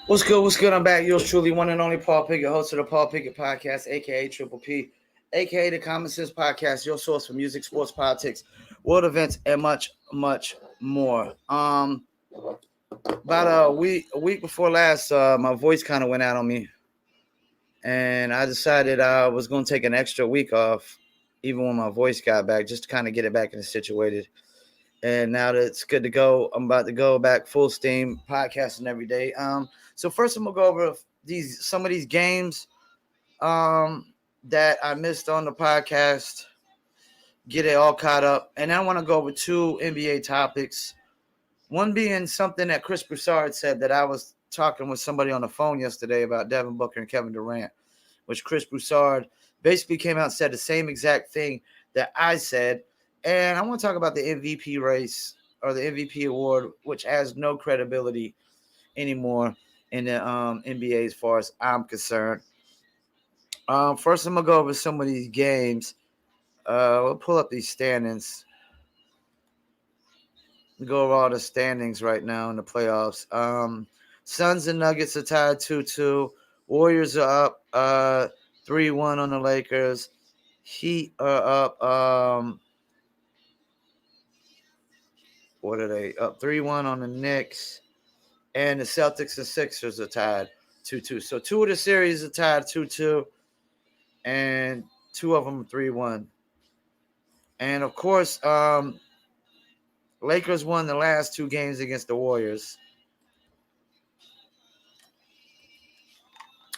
What's good? What's good? I'm back. Yours truly, one and only Paul Pickett, host of the Paul Pickett Podcast, aka Triple P, aka the Common Sense Podcast, your source for music, sports, politics, world events, and much, much more. About a week before last, my voice kind of went out on me, and I decided I was going to take an extra week off, even when my voice got back, just to kind of get it back in situated. And now that it's good to go, I'm about to go back full steam, podcasting every day. So first I'm gonna go over some of these games that I missed on the podcast, get it all caught up, and then I want to go over two NBA topics. One being something that Chris Broussard said that I was talking with somebody on the phone yesterday about Devin Booker and Kevin Durant, which Chris Broussard basically came out and said the same exact thing that I said. And I want to talk about the MVP race or the MVP award, which has no credibility anymore in the NBA as far as I'm concerned. First, I'm going to go over some of these games. We'll pull up these standings. We go over all the standings right now in the playoffs. Suns and Nuggets are tied 2-2. Warriors are up 3-1 on the Lakers. Heat are up. What are they? Up 3-1 on the Knicks. And the Celtics and Sixers are tied 2-2. So two of the series are tied 2-2. And two of them 3-1. And of course, Lakers won the last two games against the Warriors.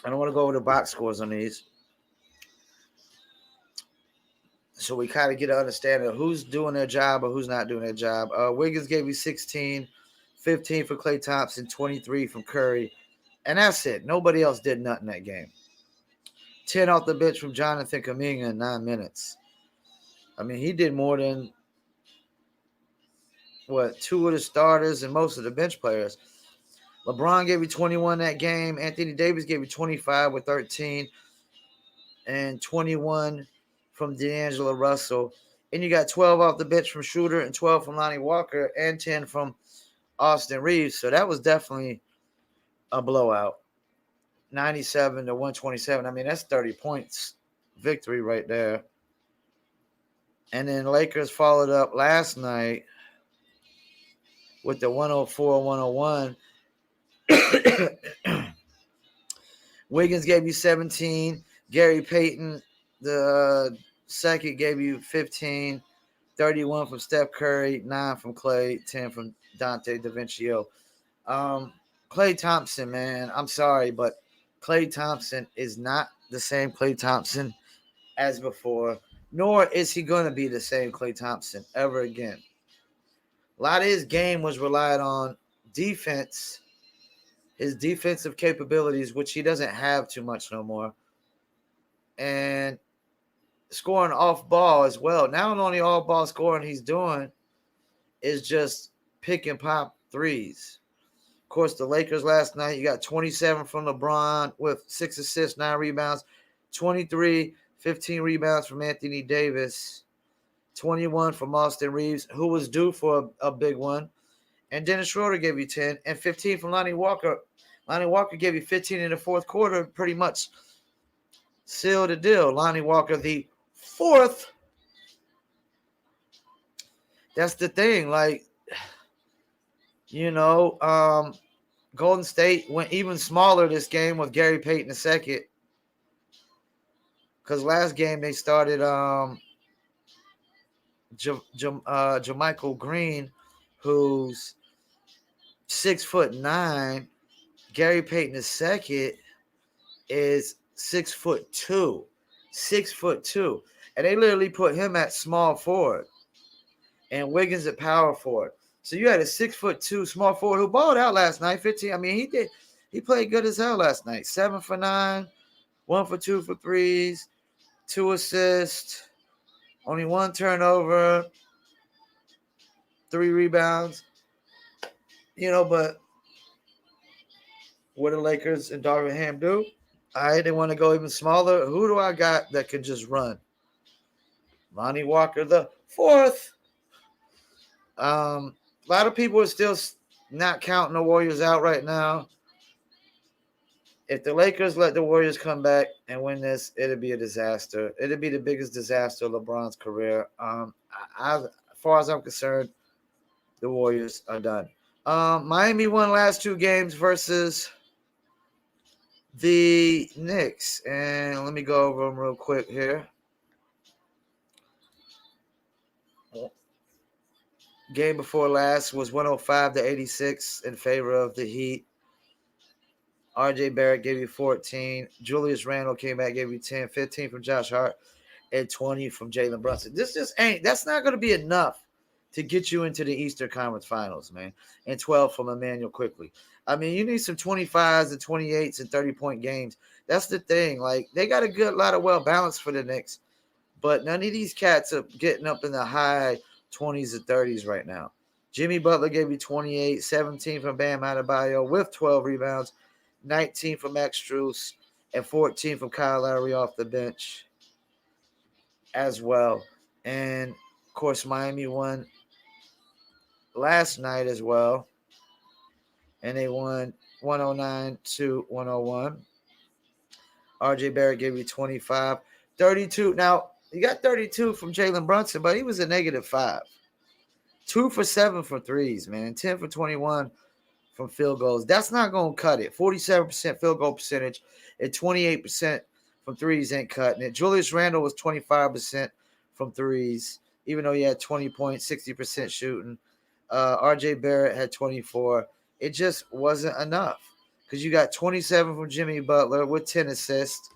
I don't want to go over the box scores on these. So we kind of get an understanding of who's doing their job or who's not doing their job. Wiggins gave you 16, 15 for Klay Thompson, 23 from Curry. And that's it. Nobody else did nothing that game. 10 off the bench from Jonathan Kuminga in 9 minutes. I mean, he did more than, two of the starters and most of the bench players. LeBron gave you 21 that game. Anthony Davis gave you 25 with 13 and 21 from D'Angelo Russell. And you got 12 off the bench from Schroeder and 12 from Lonnie Walker and 10 from Austin Reeves. So that was definitely a blowout. 97 to 127. I mean, that's 30 points victory right there. And then Lakers followed up last night with the 104-101. Wiggins gave you 17. Gary Payton, the second, gave you 15. 31 from Steph Curry, 9 from Klay, 10 from Dante DiVincenzo. Klay Thompson, man, I'm sorry, but Klay Thompson is not the same Klay Thompson as before, nor is he going to be the same Klay Thompson ever again. A lot of his game was relied on defense, his defensive capabilities, which he doesn't have too much no more, and scoring off ball as well. Now, not only off ball scoring he's doing is just pick and pop threes. Of course, the Lakers last night, you got 27 from LeBron with 6 assists, 9 rebounds, 23, 15 rebounds from Anthony Davis, 21 from Austin Reeves, who was due for a big one. And Dennis Schroeder gave you 10, and 15 from Lonnie Walker. Lonnie Walker gave you 15 in the fourth quarter, pretty much sealed the deal. Lonnie Walker, the fourth. That's the thing. Like, Golden State went even smaller this game with Gary Payton the second. Because last game they started JaMychal Green, who's 6'9". Gary Payton the second is 6'2". 6'2". And they literally put him at small forward. And Wiggins at power forward. So you had a 6'2" small forward who balled out last night. 15. I mean, he played good as hell last night. 7 for 9, 1 for 2 for threes, 2 assists, only 1 turnover, 3 rebounds. But what do Lakers and Darvin Ham do? All right, they want to go even smaller. Who do I got that can just run? Lonnie Walker the fourth. A lot of people are still not counting the Warriors out right now. If the Lakers let the Warriors come back and win this, it'll be a disaster. It'll be the biggest disaster of LeBron's career. As far as I'm concerned, the Warriors are done. Miami won last 2 games versus the Knicks, and let me go over them real quick here. Game before last was 105-86 in favor of the Heat. R.J. Barrett gave you 14. Julius Randle came back, gave you 10. 15 from Josh Hart, and 20 from Jalen Brunson. This just ain't. That's not going to be enough to get you into the Eastern Conference Finals, man. And 12 from Emmanuel Quickly. I mean, you need some 25s and 28s and 30-point games. That's the thing. Like, they got a good lot of well-balance for the Knicks, but none of these cats are getting up in the high 20s and 30s right now. Jimmy Butler gave you 28, 17 from Bam Adebayo with 12 rebounds, 19 from Max Strus, and 14 from Kyle Lowry off the bench as well. And, of course, Miami won last night as well, and they won 109-101. R.J. Barrett gave you 25. 32. Now, you got 32 from Jalen Brunson, but he was a -5. 2 for 7 for threes, man. 10 for 21 from field goals. That's not going to cut it. 47% field goal percentage and 28% from threes ain't cutting it. Julius Randle was 25% from threes, even though he had 20 points, 60% shooting. R.J. Barrett had 24. It just wasn't enough because you got 27 from Jimmy Butler with 10 assists,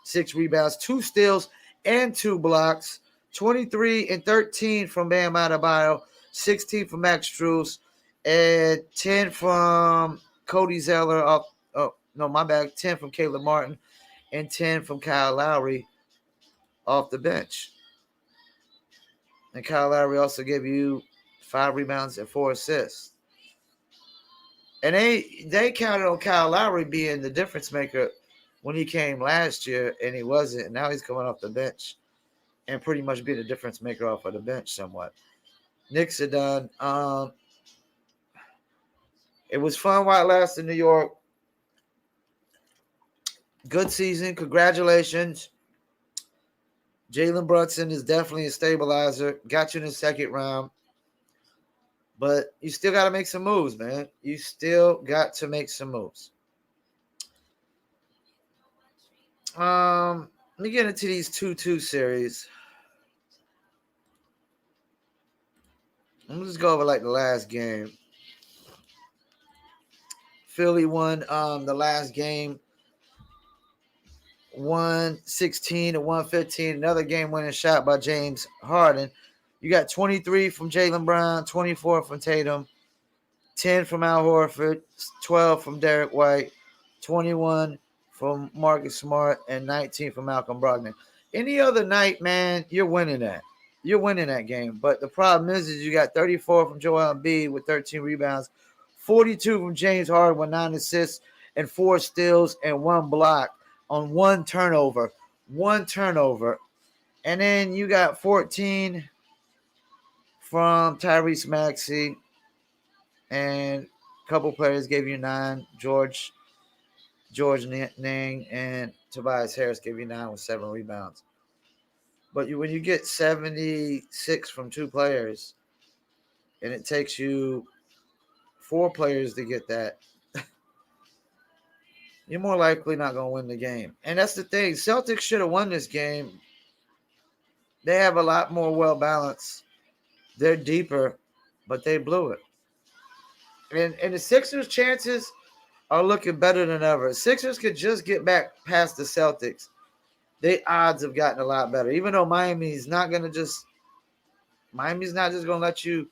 6 rebounds, 2 steals, and 2 blocks. 23 and 13 from Bam Adebayo, 16 from Max Strus, and 10 from Cody Zeller. 10 from Caleb Martin, and 10 from Kyle Lowry off the bench. And Kyle Lowry also gave you 5 rebounds and 4 assists. And they counted on Kyle Lowry being the difference maker when he came last year, and he wasn't. And now he's coming off the bench and pretty much be the difference maker off of the bench somewhat. Knicks are done. It was fun while it lasted in New York. Good season. Congratulations. Jalen Brunson is definitely a stabilizer. Got you in the second round. But you still got to make some moves, man. You still got to make some moves. Let me get into these 2-2 series. I'm going to just go over like the last game. Philly won the last game 116-115. Another game-winning shot by James Harden. You got 23 from Jaylen Brown, 24 from Tatum, 10 from Al Horford, 12 from Derek White, 21 from Marcus Smart, and 19 from Malcolm Brogdon. Any other night, man, you're winning that. You're winning that game. But the problem is you got 34 from Joel Embiid with 13 rebounds, 42 from James Harden with 9 assists and 4 steals and 1 block on 1 turnover. 1 turnover. And then you got 14 from Tyrese Maxey, and a couple players gave you 9. George Niang and Tobias Harris gave you 9 with 7 rebounds. But when you get 76 from 2 players, and it takes you 4 players to get that, you're more likely not going to win the game. And that's the thing. Celtics should have won this game. They have a lot more well-balanced. They're deeper, but they blew it. And the Sixers' chances are looking better than ever. Sixers could just get back past the Celtics. Their odds have gotten a lot better. Even though Miami's not just going to let you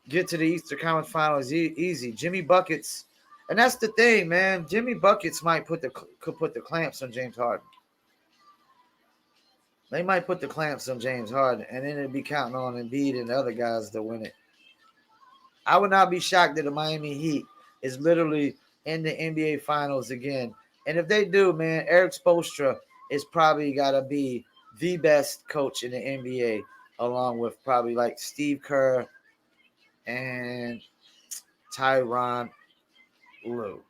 get to the Eastern Conference Finals easy. Jimmy Buckets, and that's the thing, man. Jimmy Buckets could put the clamps on James Harden. They might put the clamps on James Harden, and then it'd be counting on Embiid and the other guys to win it. I would not be shocked that the Miami Heat is literally in the NBA Finals again. And if they do, man, Eric Spoelstra is probably got to be the best coach in the NBA, along with probably like Steve Kerr and Tyronn Lue.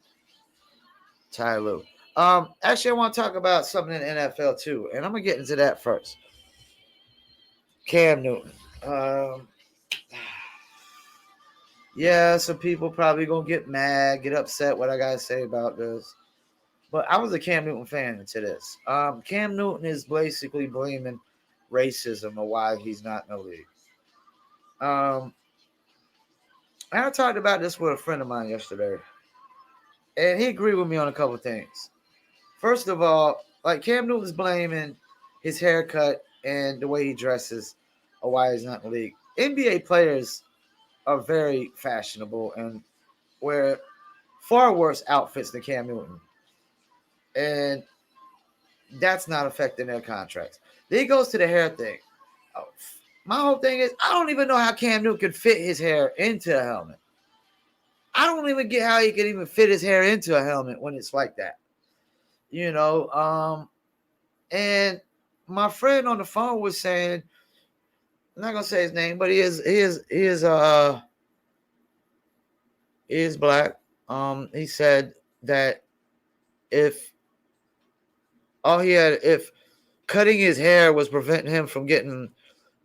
Ty Lue. Actually, I want to talk about something in the NFL too, and I'm gonna get into that first. Cam Newton. Um, yeah, some people probably gonna get mad, get upset what I gotta say about this. But I was a Cam Newton fan into this. Cam Newton is basically blaming racism or why he's not in the league. Um, I talked about this with a friend of mine yesterday, and he agreed with me on a couple things. First of all, like Cam Newton's blaming his haircut and the way he dresses or why he's not in the league. NBA players are very fashionable and wear far worse outfits than Cam Newton. And that's not affecting their contracts. Then he goes to the hair thing. My whole thing is I don't even know how Cam Newton could fit his hair into a helmet. I don't even get how he could even fit his hair into a helmet when it's like that. You know, and my friend on the phone was saying, I'm not gonna say his name, but he is black. He said that if cutting his hair was preventing him from getting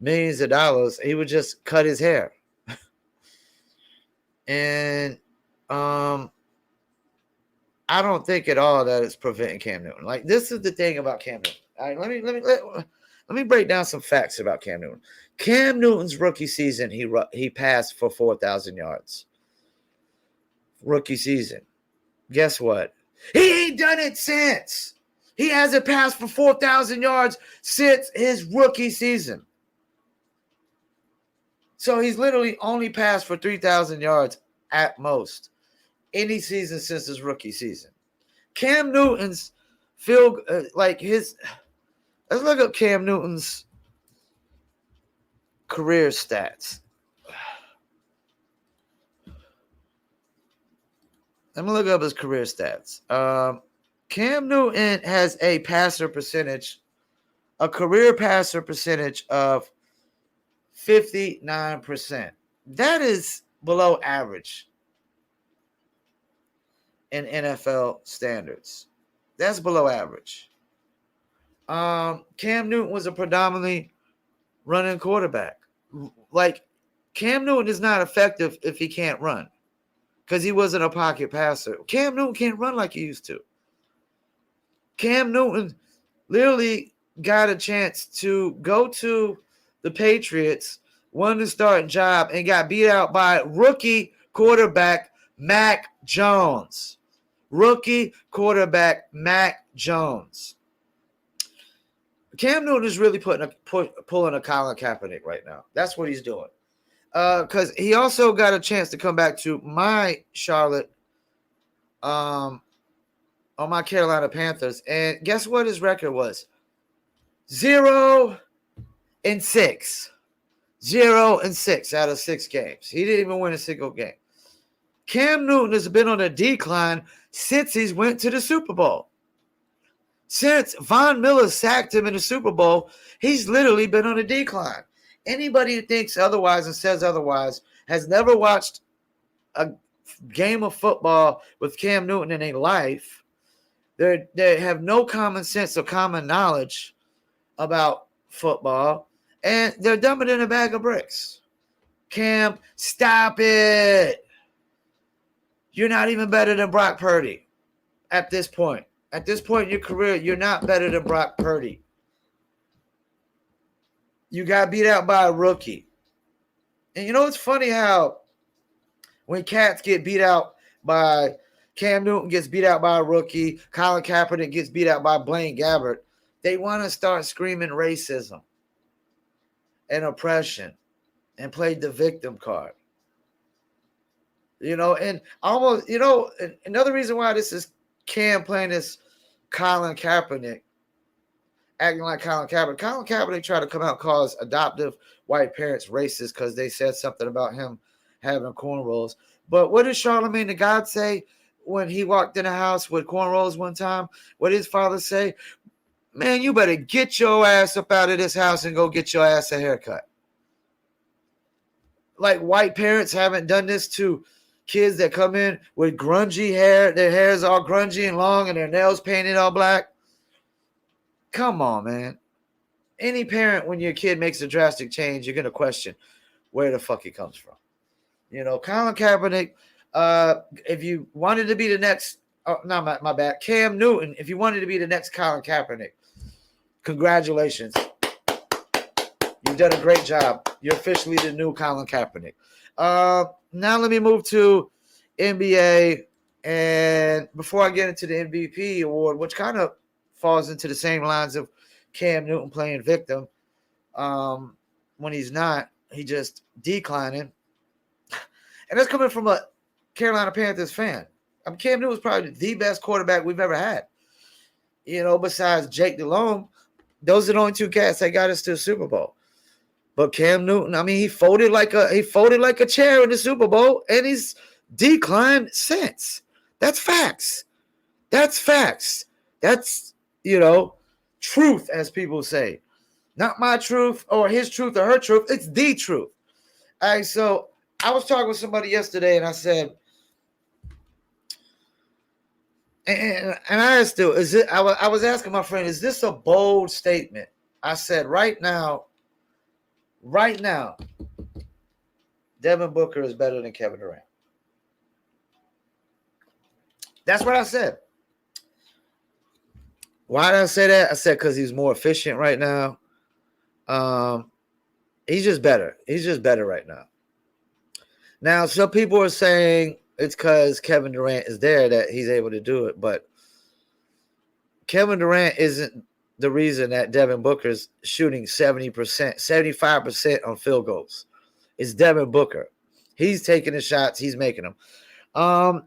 millions of dollars, he would just cut his hair. And I don't think at all that it's preventing Cam Newton. Like, this is the thing about Cam Newton. All right, let me break down some facts about Cam Newton. Cam Newton's rookie season, he passed for 4,000 yards. Rookie season. Guess what? He ain't done it since. He hasn't passed for 4,000 yards since his rookie season. So he's literally only passed for 3,000 yards at most any season since his rookie season. Cam Newton's let's look up Cam Newton's career stats. I'm gonna look up his career stats. Cam Newton has a career passer percentage of 59%. That is below average in NFL standards. That's below average. Cam Newton was a predominantly running quarterback. Like, Cam Newton is not effective if he can't run because he wasn't a pocket passer. Cam Newton can't run like he used to. Cam Newton literally got a chance to go to the Patriots, won the starting job, and got beat out by rookie quarterback Mac Jones. Rookie quarterback Mac Jones. Cam Newton is really pulling a Colin Kaepernick right now. That's what he's doing. Because he also got a chance to come back to my Charlotte, on my Carolina Panthers. And guess what his record was? 0-6. 0-6 out of 6 games. He didn't even win a single game. Cam Newton has been on a decline since he's went to the Super Bowl. Since Von Miller sacked him in the Super Bowl, he's literally been on a decline. Anybody who thinks otherwise and says otherwise has never watched a game of football with Cam Newton in their life. They have no common sense or common knowledge about football, and they're dumber than a bag of bricks. Cam, stop it. You're not even better than Brock Purdy at this point. At this point in your career, you're not better than Brock Purdy. You got beat out by a rookie. And you know, it's funny how when cats get beat out by Cam Newton gets beat out by a rookie, Colin Kaepernick gets beat out by Blaine Gabbert, they want to start screaming racism and oppression and play the victim card. You know, and almost, you know, another reason why this is Cam playing this Colin Kaepernick, acting like Colin Kaepernick. Colin Kaepernick tried to come out and call his adoptive white parents racist because they said something about him having cornrows. But what did Charlemagne the God say when he walked in the house with cornrows one time? What did his father say? Man, you better get your ass up out of this house and go get your ass a haircut. Like, white parents haven't done this to kids that come in with grungy hair, their hair is all grungy and long and their nails painted all black. Come on, man. Any parent, when your kid makes a drastic change, you're going to question where the fuck it comes from. You know, Colin Kaepernick, if you wanted to be the next, no, my bad, Cam Newton, if you wanted to be the next Colin Kaepernick, congratulations. You've done a great job. You're officially the new Colin Kaepernick. Now let me move to NBA. And before I get into the MVP award, which kind of falls into the same lines of Cam Newton playing victim, when he's not, he just declining. And that's coming from a Carolina Panthers fan. Cam Newton was probably the best quarterback we've ever had. You know, besides Jake Delhomme, those are the only two cats that got us to the Super Bowl. But Cam Newton, I mean, he folded like a chair in the Super Bowl, and he's declined since. That's facts. That's facts. That's, you know, truth, as people say. Not my truth or his truth or her truth. It's the truth. All right, so I was talking with somebody yesterday, and I said, and I asked him, I was asking my friend, is this a bold statement? I said, right now, Devin Booker is better than Kevin Durant. That's what I said. Why did I say that? I said because he's more efficient right now. He's just better. He's just better right now. Now, some people are saying it's because Kevin Durant is there that he's able to do it, but Kevin Durant isn't the reason that Devin Booker's shooting 70%, 75% on field goals. It's Devin Booker. He's taking the shots. He's making them.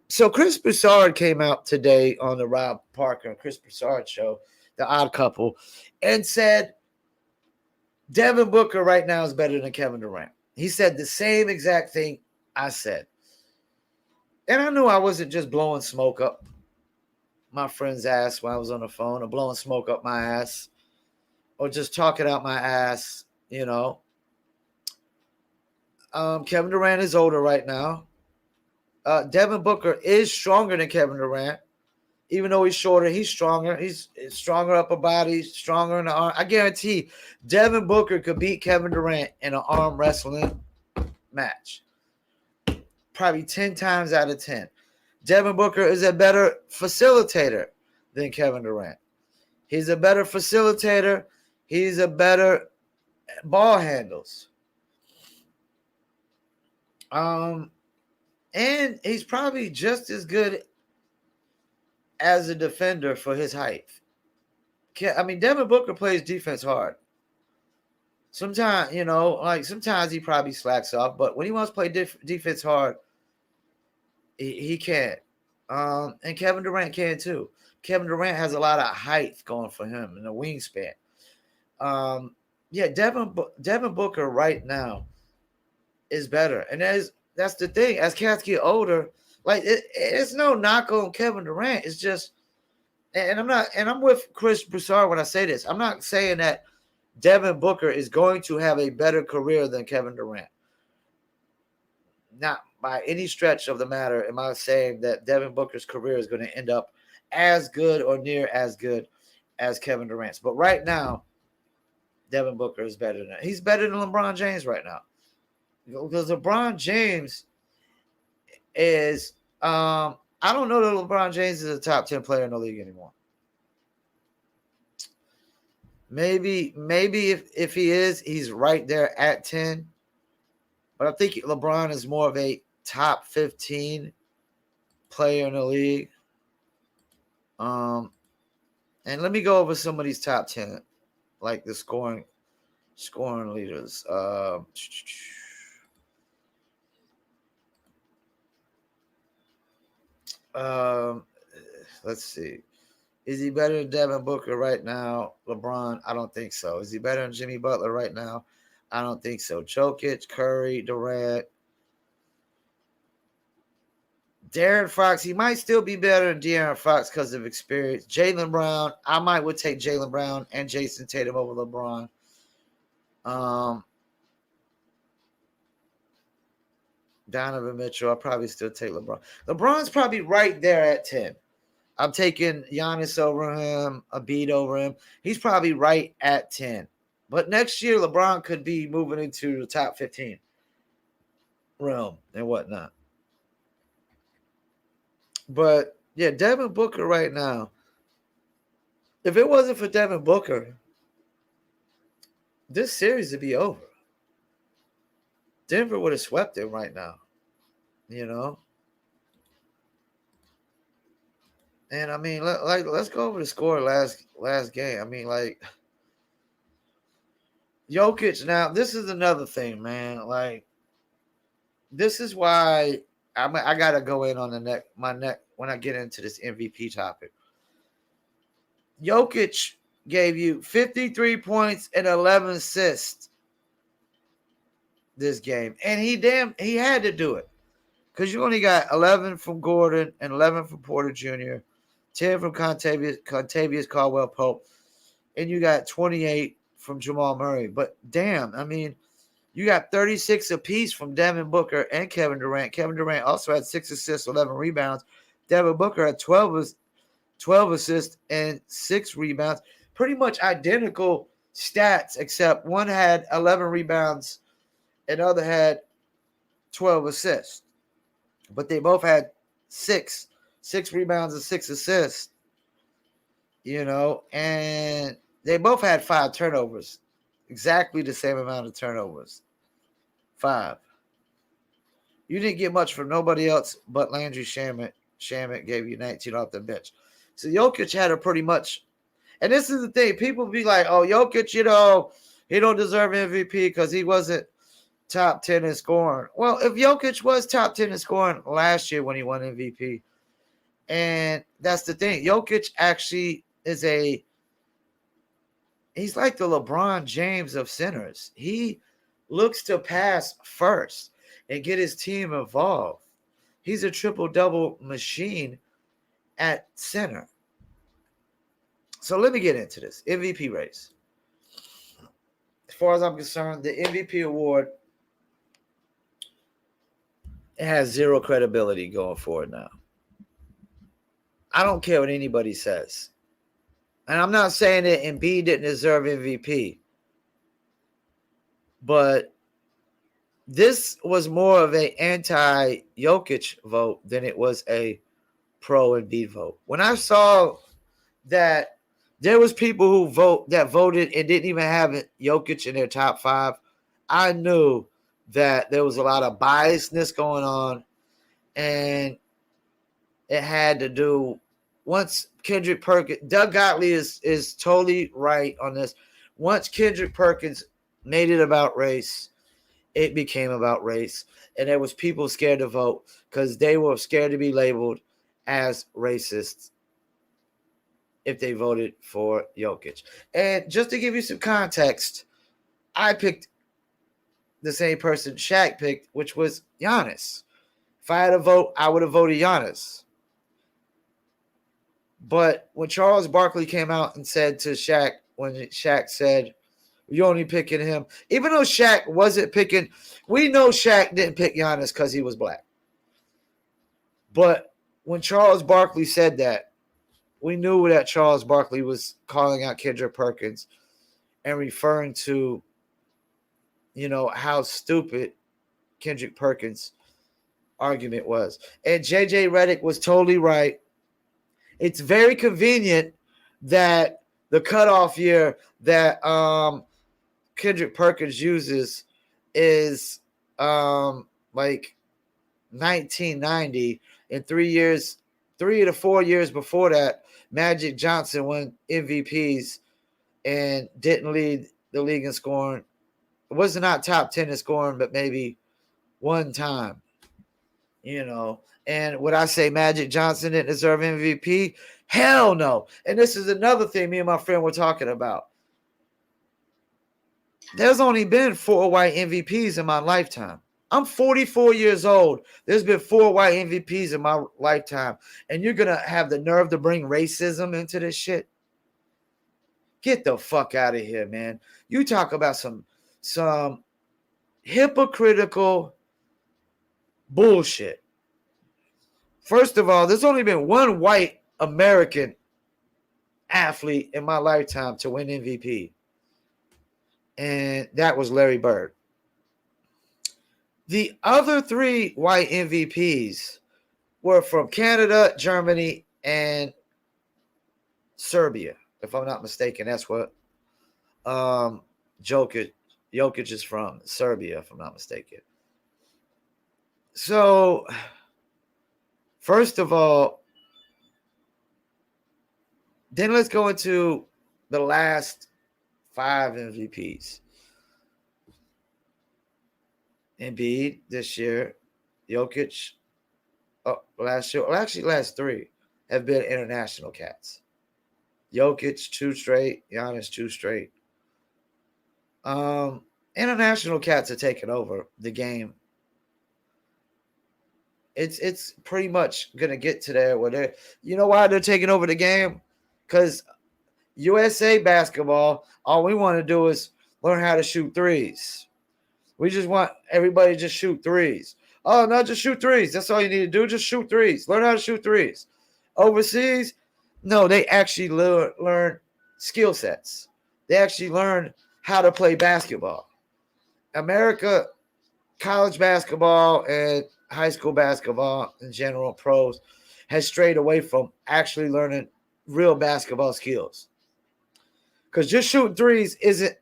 So Chris Broussard came out today on the Rob Parker and Chris Broussard show, The Odd Couple, and said Devin Booker right now is better than Kevin Durant. He said the same exact thing I said. And I knew I wasn't just blowing smoke up my friend's ass when I was on the phone, or blowing smoke up my ass, or just talking out my ass, you know. Kevin Durant is older right now. Devin Booker is stronger than Kevin Durant. Even though he's shorter, he's stronger. He's stronger upper body, stronger in the arm. I guarantee Devin Booker could beat Kevin Durant in an arm wrestling match. Probably 10 times out of 10. Devin Booker is a better facilitator than Kevin Durant. He's a better facilitator. He's a better ball handles. And he's probably just as good as a defender for his height. I mean, Devin Booker plays defense hard. Sometimes, you know, like sometimes he probably slacks off, but when he wants to play defense hard, he can. And Kevin Durant can too. Kevin Durant has a lot of height going for him and a wingspan. Yeah, Devin Booker right now is better. And that's the thing. As cats get older, like it's no knock on Kevin Durant. It's just, and I'm with Chris Broussard when I say this. I'm not saying that Devin Booker is going to have a better career than Kevin Durant. Not by any stretch of the matter am I saying that Devin Booker's career is going to end up as good or near as good as Kevin Durant's. But right now, Devin Booker is better than he's better than LeBron James right now. Because LeBron James is I don't know that LeBron James is a top 10 player in the league anymore. Maybe if he is, he's right there at 10. But I think LeBron is more of a top 15 player in the league. And let me go over some of these top 10, like the scoring leaders. Let's see. Is he better than Devin Booker right now? LeBron? I don't think so. Is he better than Jimmy Butler right now? I don't think so. Jokic, Curry, Durant, De'Aaron Fox. He might still be better than De'Aaron Fox because of experience. Jaylen Brown. I would take Jaylen Brown and Jason Tatum over LeBron. Donovan Mitchell. I'll probably still take LeBron. LeBron's probably right there at 10. I'm taking Giannis over him, Embiid over him. He's probably right at 10. But next year, LeBron could be moving into the top 15 realm and whatnot. But yeah, Devin Booker right now. If it wasn't for Devin Booker, this series would be over. Denver would have swept him right now. You know? And I mean, let's go over the score last game. I mean, like Jokic. Now, this is another thing, man. Like, this is why I gotta go in on my neck when I get into this MVP topic. Jokic gave you 53 points and 11 assists this game, and he had to do it because you only got 11 from Gordon and 11 from Porter Jr., 10 from Contavious Caldwell-Pope, and you got 28 from Jamal Murray. But damn, I mean, you got 36 apiece from Devin Booker and Kevin Durant. Kevin Durant also had 6 assists, 11 rebounds. Devin Booker had 12 assists and 6 rebounds. Pretty much identical stats, except one had 11 rebounds and the other had 12 assists. But they both had 6 rebounds and 6 assists, you know, and they both had 5 turnovers. Exactly the same amount of turnovers. 5. You didn't get much from nobody else but Landry Shamet. Shamet gave you 19 off the bench. So Jokic had a pretty much, and this is the thing, people be like, oh, Jokic, you know, he don't deserve MVP because he wasn't top 10 in scoring. Well, if Jokic was top 10 in scoring last year when he won MVP, and that's the thing, Jokic actually is he's like the LeBron James of centers. He looks to pass first and get his team involved. He's a triple-double machine at center. So let me get into this MVP race. As far as I'm concerned, the MVP award, it has zero credibility going forward now. I don't care what anybody says. And I'm not saying that Embiid didn't deserve MVP. But this was more of an anti-Jokic vote than it was a pro-Embiid vote. When I saw that there was people who voted and didn't even have Jokic in their top 5, I knew that there was a lot of biasness going on, and it had to do once Kendrick Perkins. Doug Gottlieb is totally right on this. Once Kendrick Perkins made it about race, it became about race, and there was people scared to vote because they were scared to be labeled as racists if they voted for Jokic. And just to give you some context, I picked the same person Shaq picked, which was Giannis. If I had a vote, I would have voted Giannis. But when Charles Barkley came out and said to Shaq, when Shaq said, you're only picking him, even though Shaq wasn't picking, we know Shaq didn't pick Giannis because he was black. But when Charles Barkley said that, we knew that Charles Barkley was calling out Kendrick Perkins and referring to, you know, how stupid Kendrick Perkins' argument was. And JJ Redick was totally right. It's very convenient that the cutoff year that Kendrick Perkins uses is like 1990, and 3 to 4 years before that, Magic Johnson won MVPs and didn't lead the league in scoring. It was not top 10 in scoring, but maybe one time, you know. And would I say Magic Johnson didn't deserve MVP? Hell no. And this is another thing me and my friend were talking about. There's only been 4 white MVPs in my lifetime. I'm 44 years old. There's been 4 white MVPs in my lifetime. And you're going to have the nerve to bring racism into this shit? Get the fuck out of here, man. You talk about some hypocritical Bullshit. First of all, there's only been one white American athlete in my lifetime to win MVP, and that was Larry Bird. The other 3 white MVPs were from Canada, Germany, and Serbia, if I'm not mistaken. That's what Jokic is from, Serbia, if I'm not mistaken. So, first of all, then let's go into the last 5 MVPs. Embiid this year, Jokic last year, or actually last 3 have been international cats. Jokic 2 straight, Giannis 2 straight. International cats are taking over the game. It's pretty much gonna get to there where they're, you know why they're taking over the game? Because USA basketball, all we want to do is learn how to shoot threes. We just want everybody to just shoot threes. Oh, no, just shoot threes. That's all you need to do. Just shoot threes. Learn how to shoot threes. Overseas, no, they actually learn skill sets. They actually learn how to play basketball. America, college basketball and high school basketball in general, pros, has strayed away from actually learning real basketball skills. Because just shooting threes isn't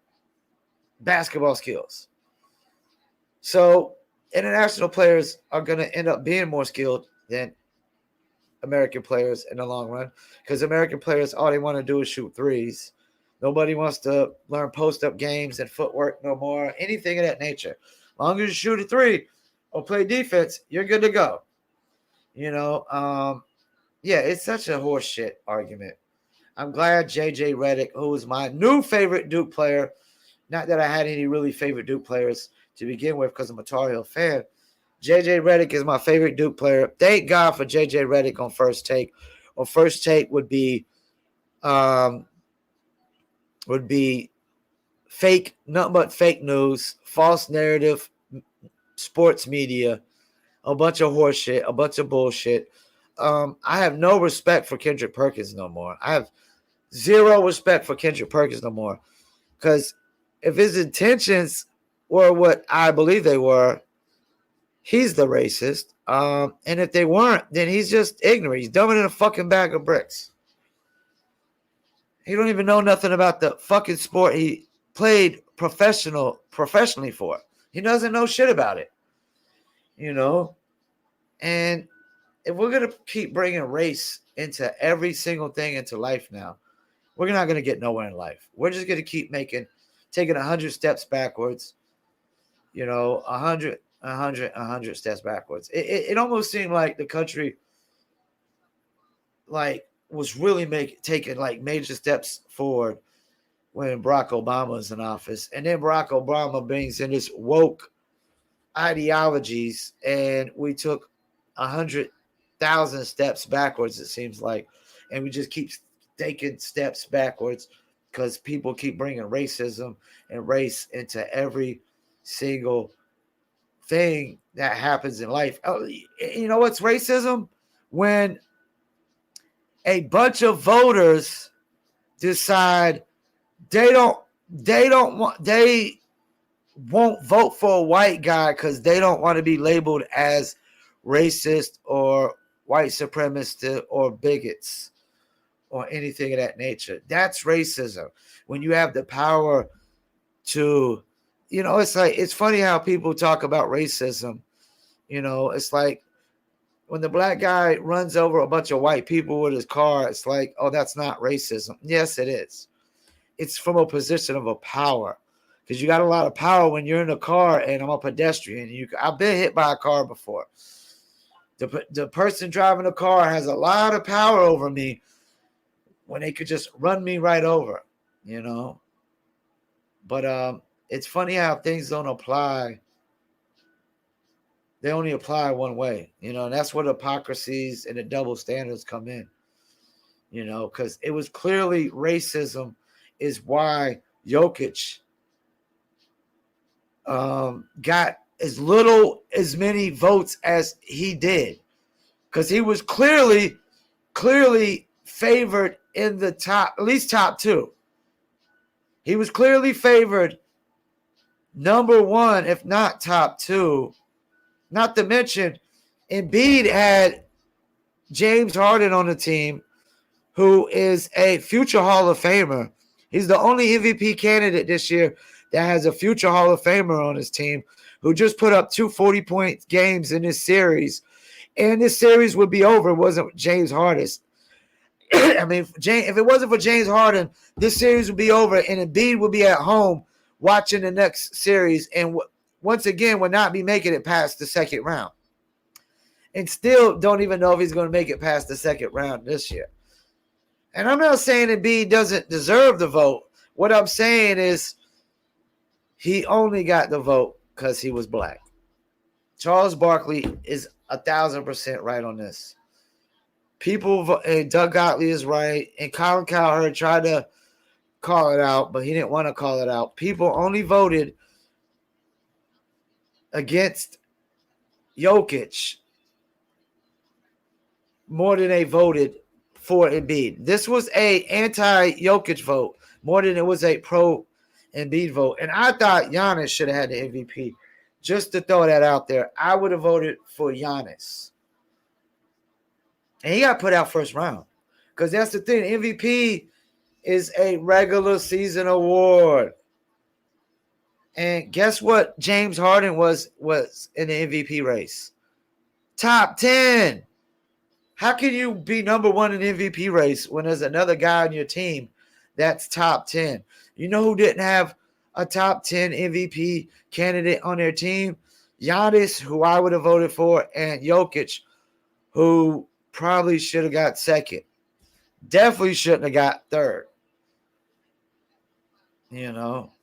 basketball skills. So international players are going to end up being more skilled than American players in the long run, because American players, all they want to do is shoot threes. Nobody wants to learn post-up games and footwork no more, anything of that nature. As long as you shoot a 3 or play defense, you're good to go. Yeah, it's such a horseshit argument. I'm glad JJ Redick, who is my new favorite Duke player, not that I had any really favorite Duke players to begin with because I'm a Tar Heel fan, JJ Redick is my favorite Duke player. Thank God for JJ Redick on First Take. On First Take would be fake, nothing but fake news, false narrative, sports media, a bunch of horse shit, a bunch of bullshit. I have no respect for Kendrick Perkins no more. I have zero respect for Kendrick Perkins no more. Because if his intentions were what I believe they were, he's the racist. And if they weren't, then he's just ignorant. He's dumber than a fucking bag of bricks. He don't even know nothing about the fucking sport he played professionally for. He doesn't know shit about it. And if we're going to keep bringing race into every single thing into life now, we're not going to get nowhere in life. We're just going to keep taking 100 steps backwards, 100 steps backwards. It almost seemed like the country was really taking major steps forward when Barack Obama was in office. And then Barack Obama brings in this woke ideologies, and we took 100,000 steps backwards, it seems like. And we just keep taking steps backwards because people keep bringing racism and race into every single thing that happens in life. You know what's racism? When a bunch of voters decide they won't vote for a white guy because they don't want to be labeled as racist or white supremacist or bigots or anything of that nature. That's racism. When you have the power to, it's funny how people talk about racism. It's like when the black guy runs over a bunch of white people with his car, it's like, oh, that's not racism. Yes, it is. It's from a position of a power, because you got a lot of power when you're in a car and I'm a pedestrian. I've been hit by a car before. The person driving the car has a lot of power over me when they could just run me right over, But it's funny how things don't apply. They only apply one way, and that's where the hypocrisies and the double standards come in, because it was clearly racism is why Jokic got as many votes as he did, because he was clearly favored in the top, at least top two. He was clearly favored number one, if not top two. Not to mention, Embiid had James Harden on the team, who is a future Hall of Famer. He's the only MVP candidate this year that has a future Hall of Famer on his team, who just put up 2 40-point games in this series. And this series would be over if it wasn't James Harden. I mean, if it wasn't for James Harden, this series would be over, and Embiid would be at home watching the next series, and once again would not be making it past the second round. And still don't even know if he's going to make it past the second round this year. And I'm not saying Embiid doesn't deserve the vote. What I'm saying is he only got the vote because he was black. Charles Barkley is 1,000% right on this. People, and Doug Gottlieb is right, and Colin Cowherd tried to call it out, but he didn't want to call it out. People only voted against Jokic more than they voted for Embiid. This was a anti-Jokic vote more than it was a pro-Embiid vote. And I thought Giannis should have had the MVP. Just to throw that out there, I would have voted for Giannis. And he got put out first round. Because that's the thing. MVP is a regular season award. And guess what James Harden was in the MVP race? Top 10. How can you be number one in the MVP race when there's another guy on your team that's top 10? You know who didn't have a top 10 MVP candidate on their team? Giannis, who I would have voted for, and Jokic, who probably should have got second. Definitely shouldn't have got third. You know?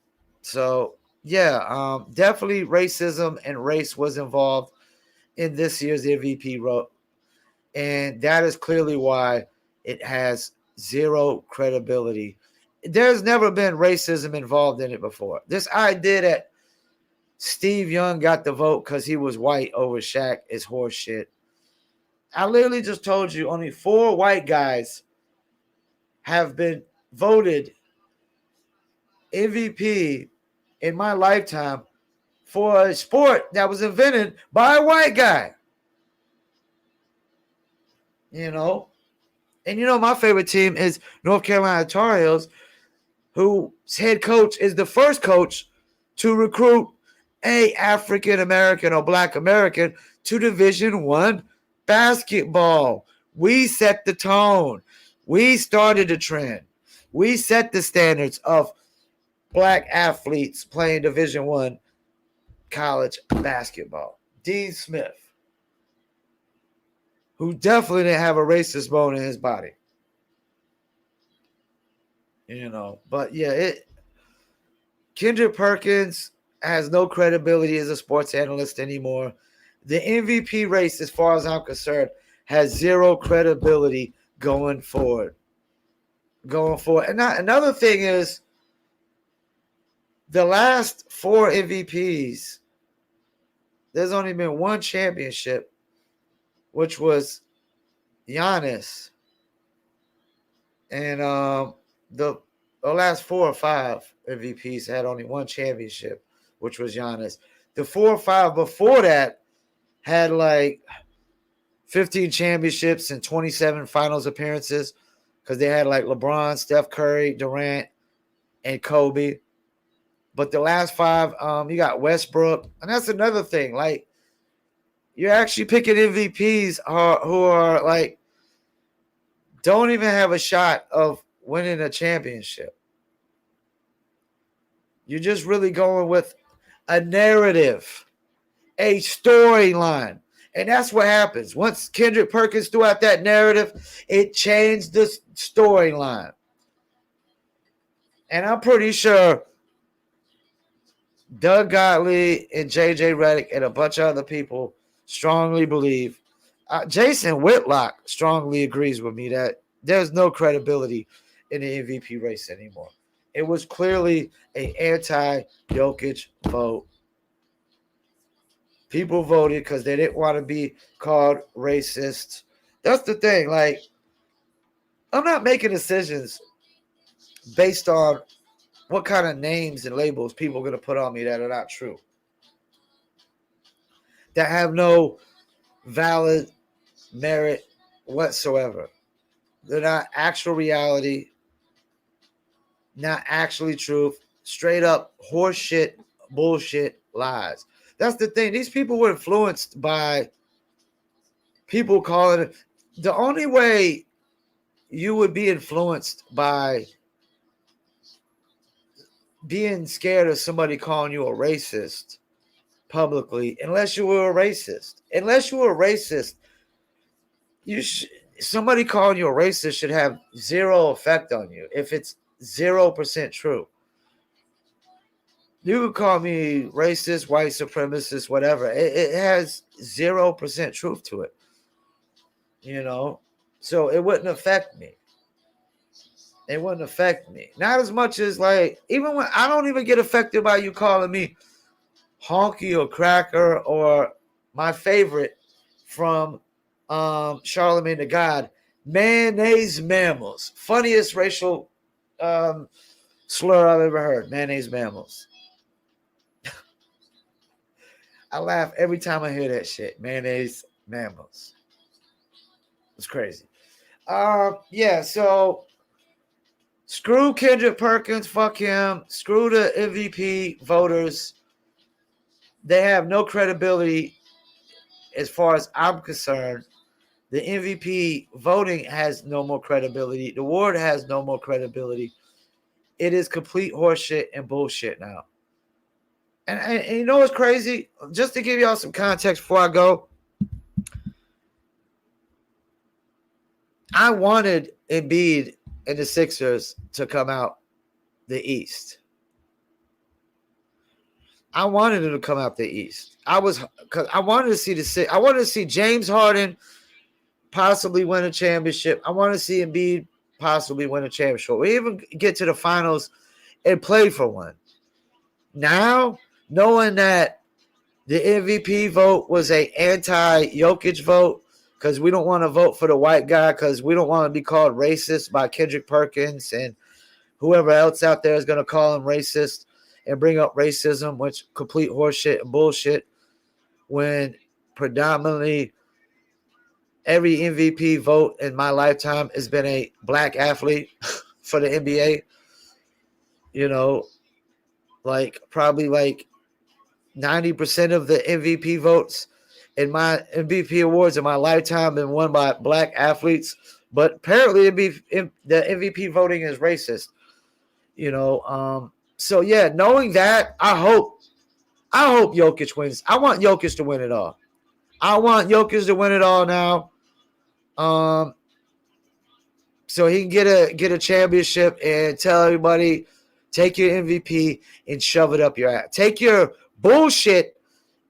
So, yeah, definitely racism and race was involved in this year's MVP vote. And that is clearly why it has zero credibility. There's never been racism involved in it before. This idea that Steve Young got the vote because he was white over Shaq is horseshit. I literally just told you only 4 white guys have been voted MVP in my lifetime for a sport that was invented by a white guy. You know? And you know my favorite team is North Carolina Tar Heels, whose head coach is the first coach to recruit a African American or Black American to Division I basketball. We set the tone. We started the trend. We set the standards of Black athletes playing Division I college basketball. Dean Smith, who definitely didn't have a racist bone in his body. You know, but yeah, Kendrick Perkins has no credibility as a sports analyst anymore. The MVP race, as far as I'm concerned, has zero credibility going forward. And another thing is, the last 4 MVPs, there's only been one championship, which was Giannis. And the last 4 or 5 MVPs had only one championship, which was Giannis. The 4 or 5 before that had like 15 championships and 27 finals appearances, because they had like LeBron, Steph Curry, Durant, and Kobe. But the last 5, you got Westbrook. And that's another thing. Like, you're actually picking MVPs who are like, don't even have a shot of winning a championship. You're just really going with a narrative, a storyline. And that's what happens. Once Kendrick Perkins threw out that narrative, it changed the storyline. And I'm pretty sure Doug Gottlieb and J.J. Redick and a bunch of other people strongly believe. Jason Whitlock strongly agrees with me that there's no credibility in the MVP race anymore. It was clearly an anti-Jokic vote. People voted because they didn't want to be called racist. That's the thing. Like, I'm not making decisions based on what kind of names and labels people are going to put on me that are not true, that have no valid merit whatsoever. They're not actual reality, not actually truth, straight up horseshit, bullshit, lies. That's the thing. These people were influenced by people calling it. The only way you would be influenced by being scared of somebody calling you a racist publicly, unless you were a racist. Unless you were a racist, somebody calling you a racist should have zero effect on you if it's 0% true. You could call me racist, white supremacist, whatever. It has 0% truth to it. You know? So it wouldn't affect me. It wouldn't affect me. Not as much as, like, even when I don't even get affected by you calling me honky or cracker, or my favorite from Charlemagne the God, mayonnaise mammals. Funniest racial slur I've ever heard. Mayonnaise mammals. I laugh every time I hear that shit. Mayonnaise mammals. It's crazy. Yeah, so screw Kendrick Perkins, fuck him. Screw the MVP voters. They have no credibility as far as I'm concerned. The MVP voting has no more credibility. The award has no more credibility. It is complete horseshit and bullshit now. And you know what's crazy? Just to give y'all some context before I go, I wanted Embiid and the Sixers to come out the East. I wanted them to come out the East. I wanted to see James Harden possibly win a championship. I want to see Embiid possibly win a championship. We even get to the finals and play for one. Now, knowing that the MVP vote was an anti-Jokic vote, because we don't want to vote for the white guy, because we don't want to be called racist by Kendrick Perkins and whoever else out there is going to call him racist and bring up racism, which complete horseshit and bullshit, when predominantly every MVP vote in my lifetime has been a black athlete for the NBA. You know, like probably like 90% of the MVP votes in my MVP awards in my lifetime been won by black athletes. But apparently the MVP voting is racist. You know, so yeah, knowing that, I hope Jokic wins. I want Jokic to win it all. I want Jokic to win it all now. So he can get a championship and tell everybody, take your MVP and shove it up your ass. Take your bullshit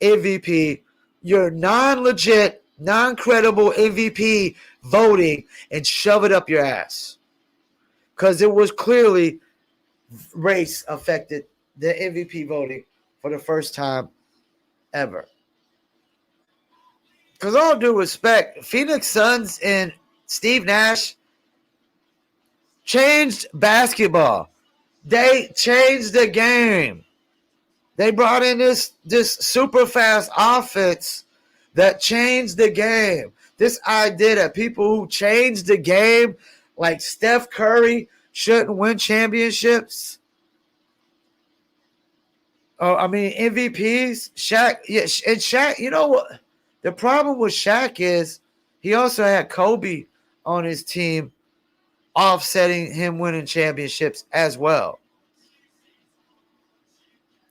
MVP, your non-legit, non-credible MVP voting, and shove it up your ass. Because it was clearly race affected the MVP voting for the first time ever. Because all due respect, Phoenix Suns and Steve Nash changed basketball. They changed the game. They brought in this super fast offense that changed the game. This idea that people who changed the game, like Steph Curry, shouldn't win championships. Oh, I mean, MVPs, Shaq. Yeah, and Shaq, you know what? The problem with Shaq is he also had Kobe on his team, offsetting him winning championships as well.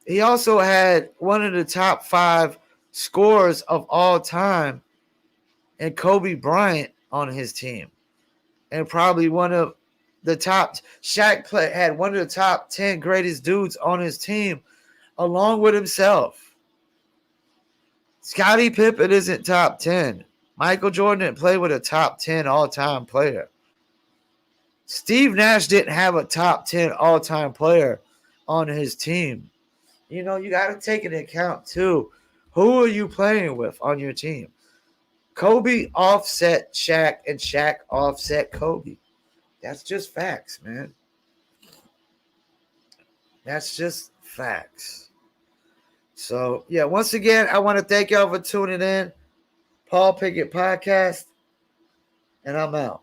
He also had one of the top 5 scorers of all time and Kobe Bryant on his team. And probably one of the top, Shaq had one of the top 10 greatest dudes on his team along with himself. Scottie Pippen isn't top 10. Michael Jordan didn't play with a top 10 all-time player. Steve Nash didn't have a top 10 all-time player on his team. You know, you got to take into account, too, Who are you playing with on your team? Kobe offset Shaq and Shaq offset Kobe. That's just facts, man. That's just facts. So, yeah, once again, I want to thank y'all for tuning in. Paul Pickett Podcast, and I'm out.